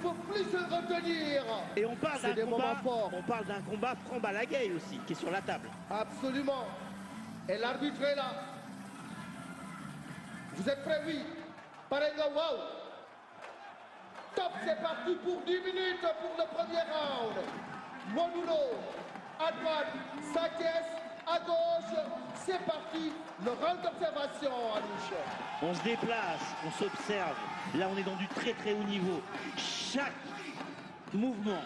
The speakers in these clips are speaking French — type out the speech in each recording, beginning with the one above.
faut plus se retenir. Et on parle d'un combat, forts. on parle d'un combat Franc-Balagaï aussi, qui est sur la table. Absolument. Et l'arbitre est là. Vous êtes prêts? Oui. Parenga, wow. Top, c'est parti pour 10 minutes pour le premier round. Modulo, à droite, Sathies, à gauche. C'est parti, le round d'observation, Anouche. On se déplace, on s'observe. Là, on est dans du très très haut niveau. Chaque mouvement,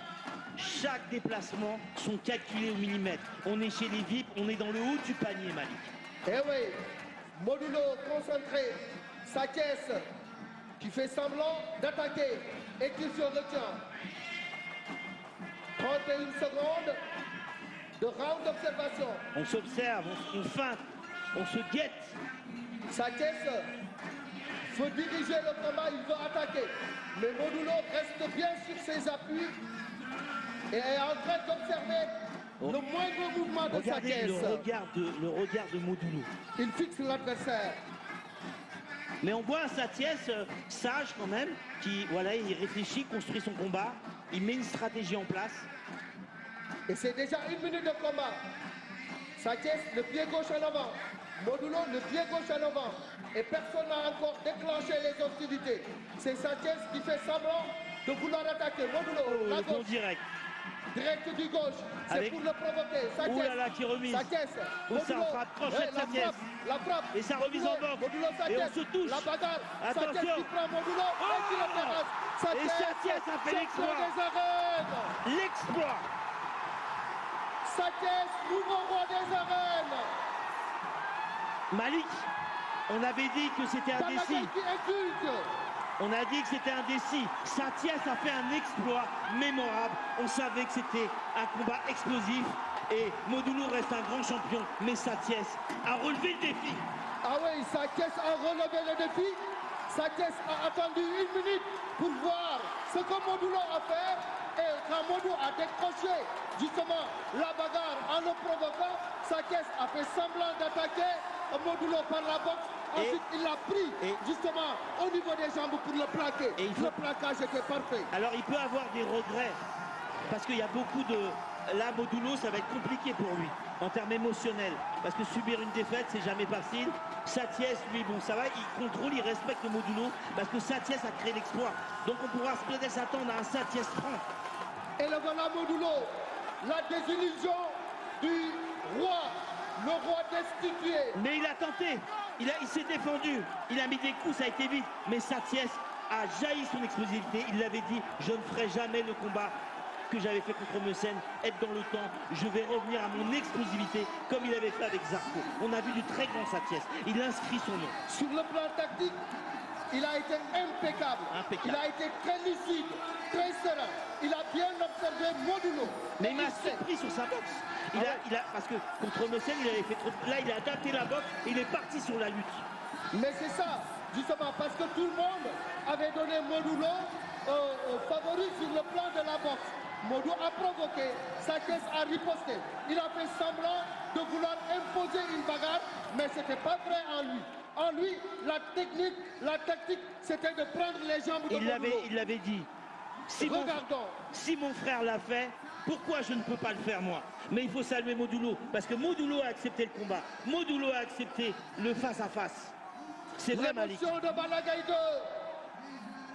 chaque déplacement sont calculés au millimètre. On est chez les VIP, on est dans le haut du panier, Malik. Eh oui, Modulo concentré, Sathies qui fait semblant d'attaquer et qui se retient. 31 secondes de round d'observation. On s'observe, on feinte, on se guette. Sathies veut diriger le combat, il veut attaquer. Mais Modulo reste bien sur ses appuis et est en train d'observer le moindre mouvement de Regardez Sathies. le regard de Modulo. Il fixe l'adversaire. Mais on voit un Sathies sage quand même, qui voilà, il réfléchit, construit son combat, il met une stratégie en place. Et c'est déjà 1 minute de combat. Sathies, le pied gauche en avant. Modulo, le pied gauche en avant. Et personne n'a encore déclenché les hostilités. C'est Sathies qui fait semblant de vouloir attaquer. Modulo, la gauche. Direct. Direct du gauche. C'est Avec... pour le provoquer. Sathies. Ouh là là, qui remise. Sathies. Où ça frappe, crochet de Sathies. La frappe. Et ça remise en boxe. Modulo, Sathies. Et on se touche. La bagarre. Attention. Sathies qui prend Modulo et qui le terrasse. Sathies. Et Sathies a fait l'exploit. Des arènes. L'exploit. Sathies, nouveau roi des arènes. Malik, on avait dit que c'était un déci. On a dit que c'était un déci. Sathies a fait un exploit mémorable. On savait que c'était un combat explosif. Et Modulo reste un grand champion. Mais Sathies a relevé le défi. Ah oui, Sathies a relevé le défi. Sathies a attendu 1 minute pour voir ce que Modulo a fait. Et quand Modulo a décroché justement la bagarre en le provoquant, Sathies a fait semblant d'attaquer Modulo par la boxe. Ensuite, il l'a pris justement au niveau des jambes pour le plaquer. Et le plaquage était parfait. Alors, il peut avoir des regrets parce qu'il y a beaucoup de... Là, Modulo, ça va être compliqué pour lui en termes émotionnels. Parce que subir une défaite, c'est jamais facile. Sathies, lui, bon, ça va, il contrôle, il respecte Modulo parce que Sathies a créé l'exploit. Donc, on pourra peut-être s'attendre à un Sathies franc. Et le voilà Modulo, la désillusion du roi, le roi destitué. Mais il a tenté, il s'est défendu, il a mis des coups, ça a été vite. Mais Sathies a jailli son explosivité, il l'avait dit, je ne ferai jamais le combat que j'avais fait contre Meussaine, être dans le temps, je vais revenir à mon explosivité comme il avait fait avec Zarco. On a vu du très grand Sathies, il inscrit son nom. Sur le plan tactique, il a été impeccable. Il a été très lucide, très serein. Il a bien observé Modulo. Mais il m'a surpris sur sa boxe. Parce que contre Meussaine, il avait fait trop... Là, il a adapté la boxe et il est parti sur la lutte. Mais c'est ça, justement, parce que tout le monde avait donné Modulo au favori sur le plan de la boxe. Modulo a provoqué, Sathies a riposté. Il a fait semblant de vouloir imposer une bagarre, mais ce n'était pas vrai en lui. En lui, la technique, la tactique, c'était de prendre les jambes de Modulo. Il l'avait dit. Si mon frère l'a fait, pourquoi je ne peux pas le faire moi? Mais il faut saluer Modulo, parce que Modulo a accepté le combat. Modulo a accepté le face-à-face. C'est vrai, Malik. L'émotion de Balagaï 2.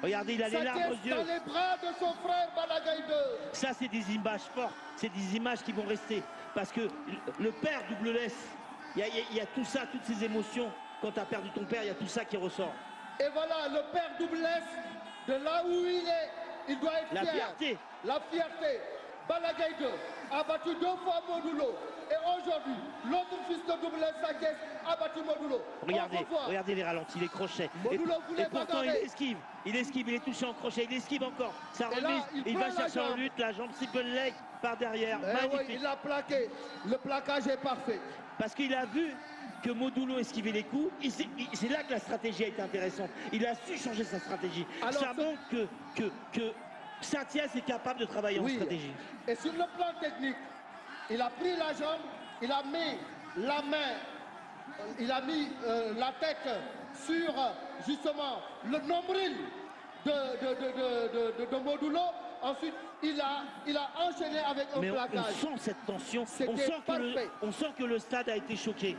Regardez, il a les larmes aux yeux. Dans les bras de son frère Balagaï 2. Ça, c'est des images fortes. C'est des images qui vont rester. Parce que le père Double Less, il y a tout ça, toutes ces émotions. Quand tu as perdu ton père, il y a tout ça qui ressort. Et voilà, le père Double Less, de là où il est, il doit être fier. La fierté. La fierté. Balagaï 2 a battu 2 fois Modulo. Et aujourd'hui, l'autre fils de Double Less, Sathies, a battu Modulo. Regardez les ralentis, les crochets. Modulo voulait pourtant, bagarrer. il esquive, il est touché en crochet, il esquive encore. Ça remise, il va chercher en lutte, la jambe single leg par derrière. Magnifique. Oui, il l'a plaqué. Le plaquage est parfait. Parce qu'il a vu que Modulo esquivait les coups, c'est là que la stratégie a été intéressante. Il a su changer sa stratégie. Alors, ça montre que Sathies est capable de travailler en stratégie. Et sur le plan technique, il a pris la jambe, il a mis la main, il a mis la tête sur justement le nombril de Modulo. Ensuite, il a enchaîné avec un Mais plaquage. on sent cette tension, C'était parfait. on sent que le stade a été choqué.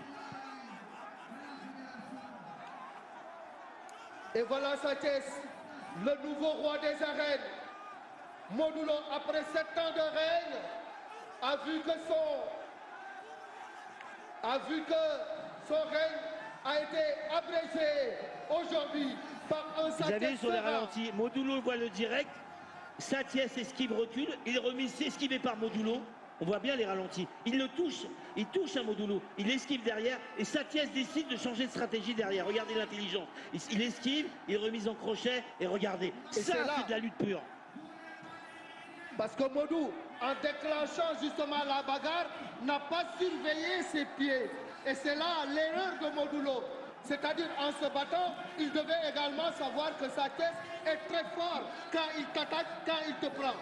Et voilà Sathies, le nouveau roi des arènes. Modulo, après 7 ans de règne, a vu que son règne a été abrégé aujourd'hui par un Vous avez Sathies vu sur les serein. ralentis, Modulo voit le direct, Sathies esquive, recule, il remise, c'est esquivé par Modulo. On voit bien les ralentis. Il le touche, il touche un Modulo, il esquive derrière et Sathies décide de changer de stratégie derrière. Regardez l'intelligence. Il esquive, il remise en crochet et regardez. Et Ça, c'est là. c'est de la lutte pure. Parce que Modou, en déclenchant justement la bagarre, n'a pas surveillé ses pieds. Et c'est là l'erreur de Modulo. C'est-à-dire, en se battant, il devait également savoir que Sathies est très fort quand il t'attaque, quand il te prend.